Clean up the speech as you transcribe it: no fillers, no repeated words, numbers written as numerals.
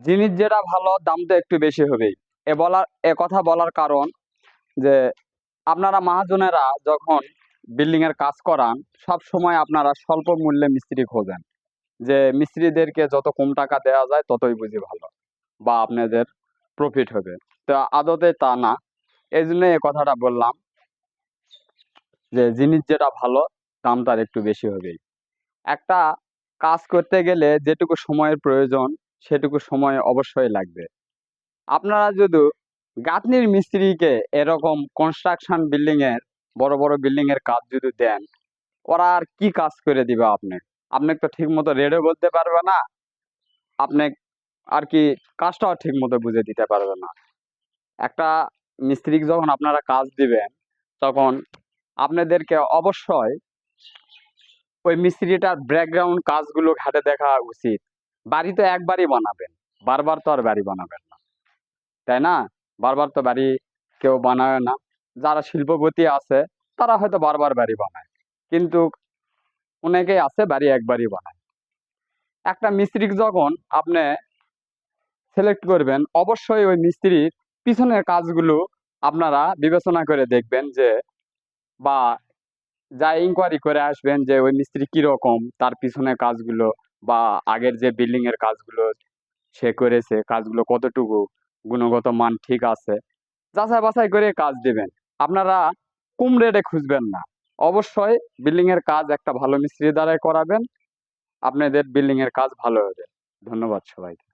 জিনিস যেটা ভালো দাম তো একটু বেশি হবেই। এ কথা বলার কারণ যে আপনারা মহাজনেরা যখন বিল্ডিং এর কাজ করান, সব সময় আপনারা স্বল্প মূল্যে মিস্ত্রি খোঁজেন, যে মিস্ত্রিদেরকে যত কম টাকা দেওয়া যায় ততই বুঝি ভালো বা আপনাদের প্রফিট হবে। তো আদতে তা না। এই জন্য এই কথাটা বললাম যে জিনিস যেটা ভালো দাম তার একটু বেশি হবেই। একটা কাজ করতে গেলে যেটুকু সময়ের প্রয়োজন সেটুকু সময় অবশ্যই লাগবে। আপনারা যদি গাঁথনির মিস্ত্রিকে এরকম কনস্ট্রাকশন বিল্ডিং এর বড় বড় বিল্ডিং এর কাজ যদি দেন, ওরা আর কি কাজ করে দিবে আপনি? আপনি তো ঠিক মতো রেডও বলতে পারবে না, আপনি আর কি কাজটাও ঠিক মতো বুঝে দিতে পারবে না। একটা মিস্ত্রিকে যখন আপনারা কাজ দিবেন, তখন আপনাদেরকে অবশ্যই ওই মিস্ত্রিটার ব্যাকগ্রাউন্ড কাজগুলো ঘাটে দেখা উচিত। বাড়ি তো একবারই বানাবেন, বারবার তো আর বাড়ি বানাবেন না, তাই না? বারবার তো বাড়ি কেউ বানায় না। যারা শিল্পপতি আছে তারা হয়তো বারবার বাড়ি বানায়, কিন্তু অনেকেই আছে বাড়ি একবারই বানায়। একটা মিস্ত্রিক যখন আপনি সিলেক্ট করবেন, অবশ্যই ওই মিস্ত্রির পিছনের কাজগুলো আপনারা বিবেচনা করে দেখবেন, যে বা যা ইনকোয়ারি করে আসবেন যে ওই মিস্ত্রি কিরকম, তার পিছনের কাজগুলো বা আগের যে বিল্ডিং এর কাজগুলো সে করেছে, কাজগুলো কতটুকু গুণগত মান ঠিক আছে, যাচাই বাছাই করে কাজ দিবেন। আপনারা কম রেটে খুঁজবেন না, অবশ্যই বিল্ডিং এর কাজ একটা ভালো মিস্ত্রি দ্বারাই করাবেন, আপনাদের বিল্ডিং এর কাজ ভালো হবে। ধন্যবাদ সবাইকে।